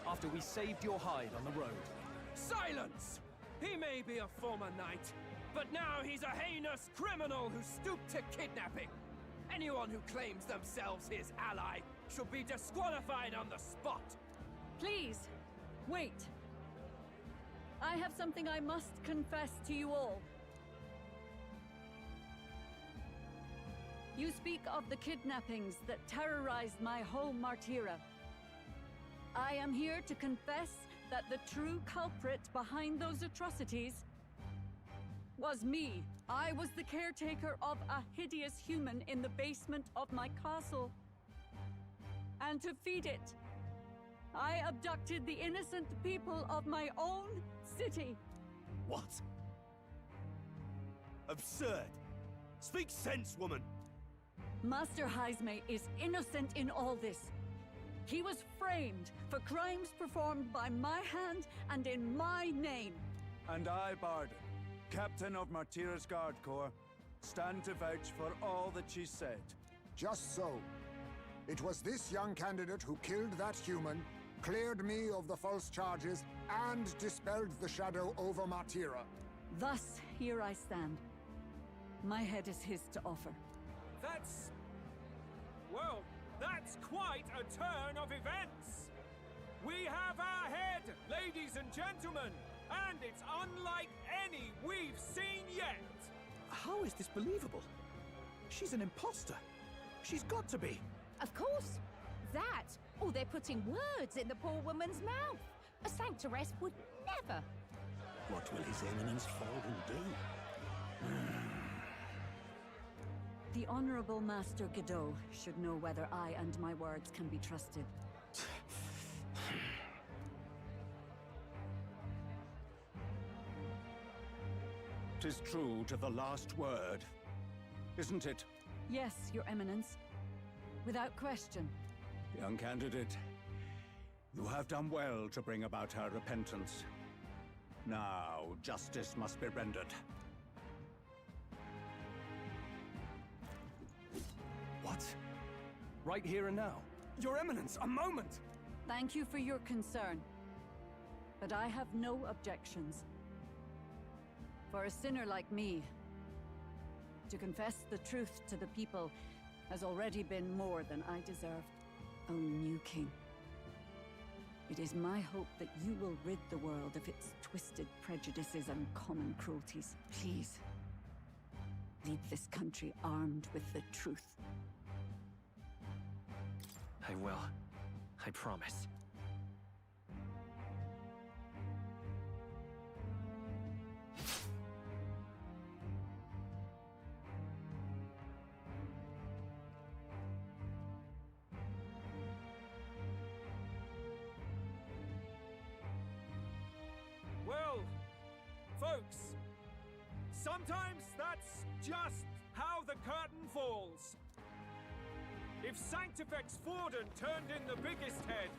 After we saved your hide on the road. Silence! He may be a former knight, but now he's a heinous criminal who stooped to kidnapping. Anyone who claims themselves his ally should be disqualified on the spot. Please, wait. I have something I must confess to you all. You speak of the kidnappings that terrorized my home, Martira. I am here to confess that the true culprit behind those atrocities was me. I was the caretaker of a hideous human in the basement of my castle. And to feed it, I abducted the innocent people of my own city. What? Absurd! Speak sense, woman! Master Heisme is innocent in all this. He was framed for crimes performed by my hand and in my name. And I, Barden, Captain of Martira's Guard Corps, stand to vouch for all that she said. Just so. It was this young candidate who killed that human, cleared me of the false charges, and dispelled the shadow over Martira. Thus, here I stand. My head is his to offer. That's... well, that's quite a turn of events! We have our head, ladies and gentlemen, and it's unlike any we've seen yet! How is this believable? She's an imposter. She's got to be. Of course. That, or they're putting words in the poor woman's mouth. A sanctoress would never. What will His Eminence Falden do? The Honorable Master Godot should know whether I and my words can be trusted. 'Tis true to the last word, isn't it? Yes, Your Eminence. Without question. Young candidate, you have done well to bring about her repentance. Now, justice must be rendered. What? Right here and now? Your Eminence, a moment! Thank you for your concern. But I have no objections. For a sinner like me, to confess the truth to the people has already been more than I deserved. O new king, it is my hope that you will rid the world of its twisted prejudices and common cruelties. Please, lead this country armed with the truth. I will. I promise. Well, folks, sometimes that's just how the curtain falls. If Sanctifex Forden turned in the biggest head,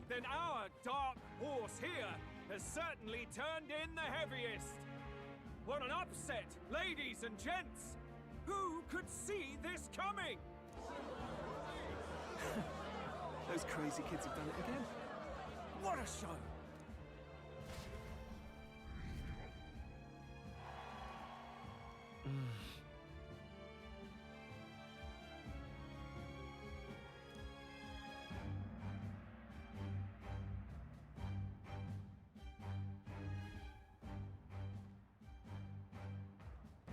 then our dark horse here has certainly turned in the heaviest. What an upset, ladies and gents! Who could see this coming? Those crazy kids have done it again. What a show!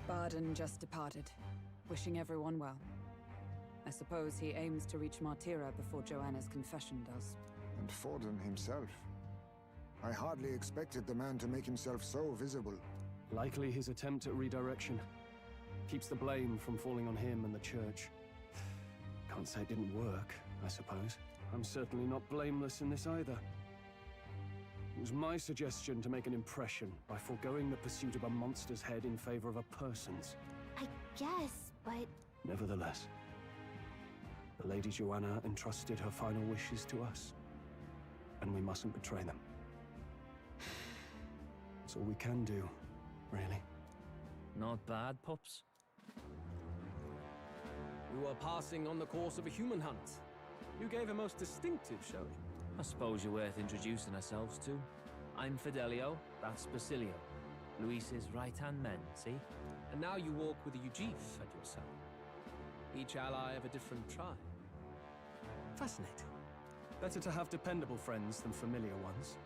Barden just departed, wishing everyone well. I suppose he aims to reach Martira before Joanna's confession does. And Forden himself. I hardly expected the man to make himself so visible. Likely his attempt at redirection. Keeps the blame from falling on him and the church. Can't say it didn't work, I suppose. I'm certainly not blameless in this either. It was my suggestion to make an impression by foregoing the pursuit of a monster's head in favor of a person's. I guess, but... Nevertheless, the Lady Joanna entrusted her final wishes to us, and we mustn't betray them. That's all we can do, really. Not bad, pups. You were passing on the course of a human hunt. You gave a most distinctive showing. I suppose you're worth introducing ourselves to. I'm Fidelio, that's Basilio. Luis's right-hand men, see? And now you walk with a Ujif at your side. Each ally of a different tribe. Fascinating. Better to have dependable friends than familiar ones.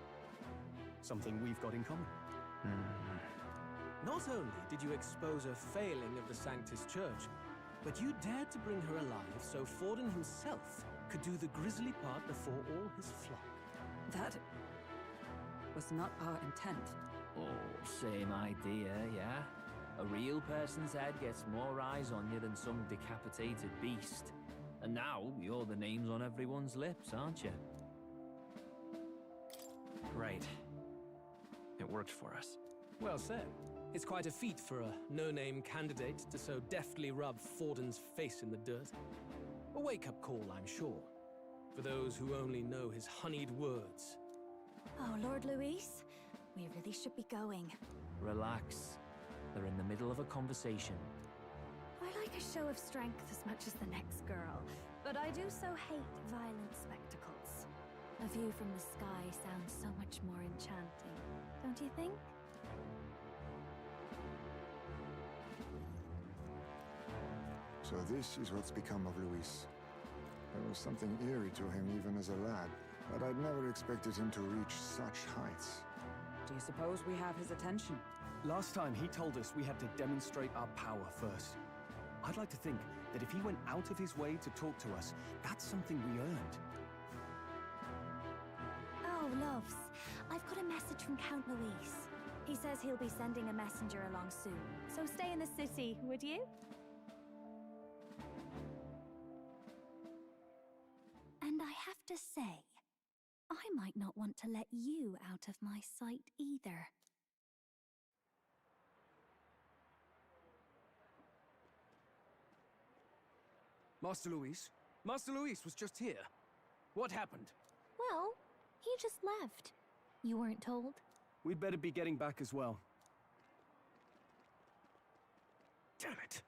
Something we've got in common. Not only did you expose a failing of the Sanctus Church, But you dared to bring her alive so Forden himself could do the grisly part before all his flock. That was not our intent. Oh, same idea, yeah? A real person's head gets more eyes on you than some decapitated beast. And now, you're the names on everyone's lips, aren't you? Right. It worked for us. Well said. It's quite a feat for a no-name candidate to so deftly rub Forden's face in the dirt. A wake-up call, I'm sure, for those who only know his honeyed words. Oh, Lord Luis, we really should be going. Relax. They're in the middle of a conversation. I like a show of strength as much as the next girl, but I do so hate violent spectacles. A view from the sky sounds so much more enchanting, don't you think? So this is what's become of Luis. There was something eerie to him even as a lad, but I'd never expected him to reach such heights. Do you suppose we have his attention? Last time he told us we had to demonstrate our power first. I'd like to think that if he went out of his way to talk to us, that's something we earned. Oh, loves, I've got a message from Count Luis. He says he'll be sending a messenger along soon, so stay in the city, would you? And I have to say, I might not want to let you out of my sight either. Master Luis? Master Luis was just here. What happened? Well, he just left. You weren't told? We'd better be getting back as well. Damn it.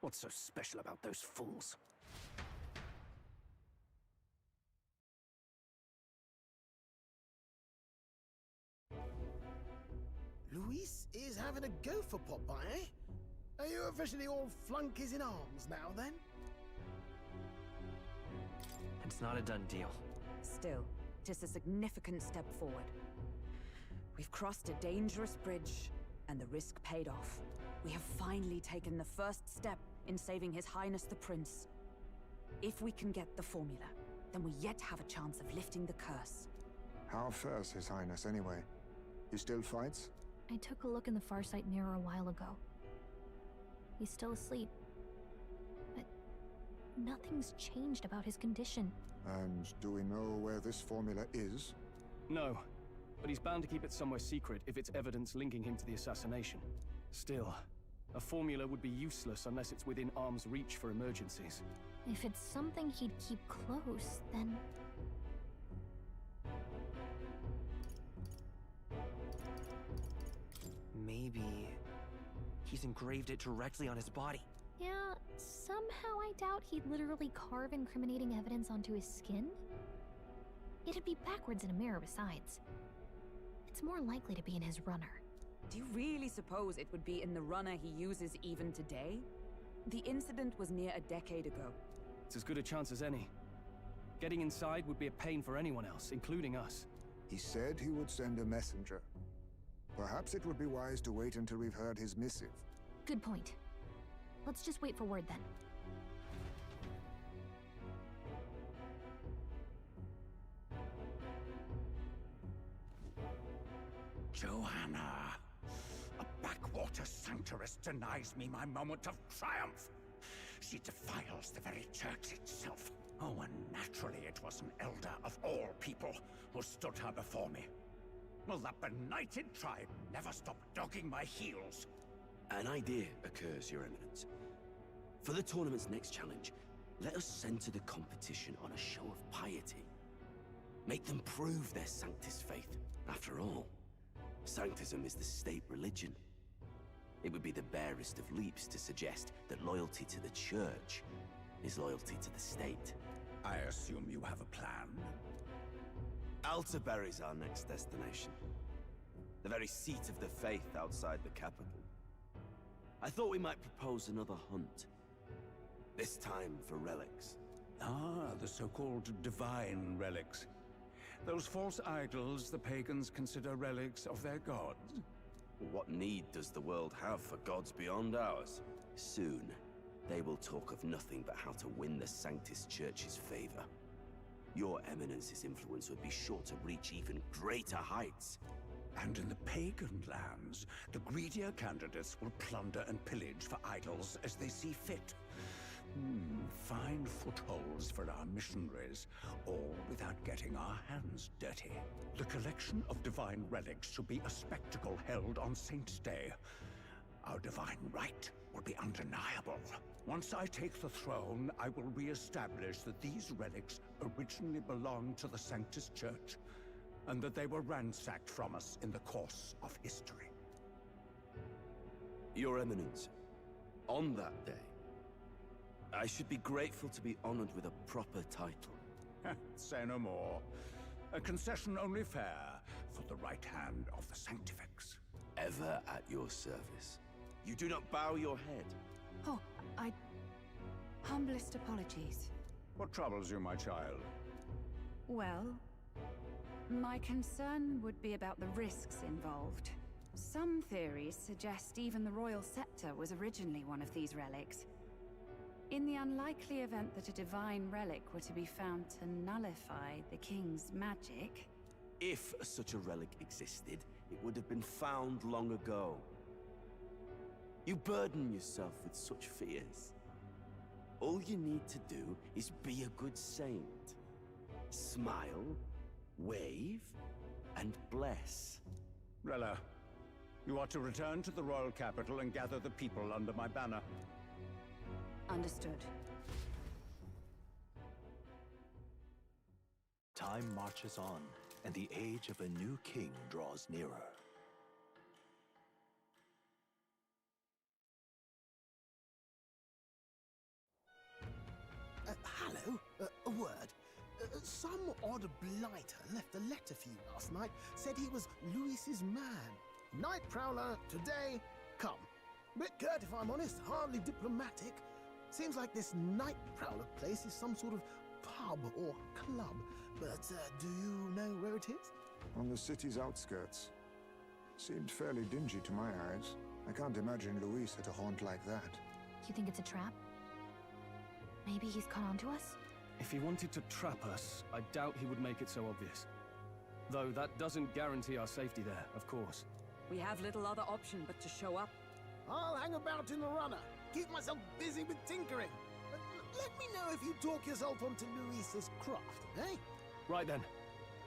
What's so special about those fools? Luis is having a go for Popeye, eh? Are you officially all flunkies in arms now, then? It's not a done deal. Still, it is a significant step forward. We've crossed a dangerous bridge, and the risk paid off. We have finally taken the first step in saving His Highness the Prince. If we can get the formula, then we yet have a chance of lifting the curse. How fares His Highness, anyway? He still fights? I took a look in the Farsight mirror a while ago. He's still asleep. But nothing's changed about his condition. And do we know where this formula is? No, but he's bound to keep it somewhere secret if it's evidence linking him to the assassination. Still, a formula would be useless unless it's within arm's reach for emergencies. If it's something he'd keep close, then... Maybe he's engraved it directly on his body. Yeah, somehow I doubt he'd literally carve incriminating evidence onto his skin. It'd be backwards in a mirror besides. It's more likely to be in his runner. Do you really suppose it would be in the runner he uses even today? The incident was near a decade ago. It's as good a chance as any. Getting inside would be a pain for anyone else, including us. He said he would send a messenger. Perhaps it would be wise to wait until we've heard his missive. Good point. Let's just wait for word then. Joanna! A backwater sanctuarist denies me my moment of triumph! She defiles the very church itself. Oh, and naturally it was an elder of all people who stood her before me. Will that benighted tribe never stop dogging my heels? An idea occurs, Your Eminence. For the tournament's next challenge, let us center the competition on a show of piety. Make them prove their Sanctus faith. After all, Sanctism is the state religion. It would be the barest of leaps to suggest that loyalty to the Church is loyalty to the state. I assume you have a plan? Altaberry's our next destination. The very seat of the faith outside the capital. I thought we might propose another hunt. This time for relics. Ah, the so-called divine relics. Those false idols the pagans consider relics of their gods. What need does the world have for gods beyond ours? Soon, they will talk of nothing but how to win the Sanctus Church's favor. Your Eminence's influence would be sure to reach even greater heights. And in the pagan lands, the greedier candidates will plunder and pillage for idols as they see fit. Fine footholds for our missionaries, all without getting our hands dirty. The collection of divine relics should be a spectacle held on Saint's Day. Our divine right will be undeniable. Once I take the throne, I will re-establish that these relics originally belonged to the Sanctus Church, and that they were ransacked from us in the course of history. Your Eminence, on that day, I should be grateful to be honored with a proper title. Say no more. A concession only fair for the right hand of the Sanctifex. Ever at your service. You do not bow your head. Oh, humblest apologies. What troubles you, my child? Well, my concern would be about the risks involved. Some theories suggest even the royal scepter was originally one of these relics. In the unlikely event that a divine relic were to be found to nullify the king's magic... If such a relic existed, it would have been found long ago. You burden yourself with such fears. All you need to do is be a good saint. Smile, wave, and bless. Rella, you are to return to the royal capital and gather the people under my banner. Understood. Time marches on, and the age of a new king draws nearer. Hello? A word. Some odd blighter left a letter for you last night. Said he was Louis's man. Night Prowler, today, come. Bit curt if I'm honest, hardly diplomatic. Seems like this Night Prowler place is some sort of pub or club. But do you know where it is? On the city's outskirts. Seemed fairly dingy to my eyes. I can't imagine Luis at a haunt like that. You think it's a trap? Maybe he's caught on to us? If he wanted to trap us, I doubt he would make it so obvious. Though that doesn't guarantee our safety there, of course. We have little other option but to show up. I'll hang about in the runner. Keep myself busy with tinkering. Let me know if you talk yourself onto Luis's craft, eh? Right then.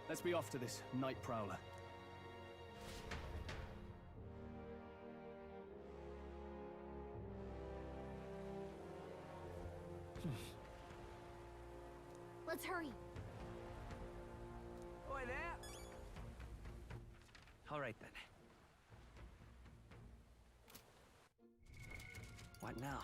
Let's be off to this Night Prowler. Let's hurry. Oi there! All right then. What now?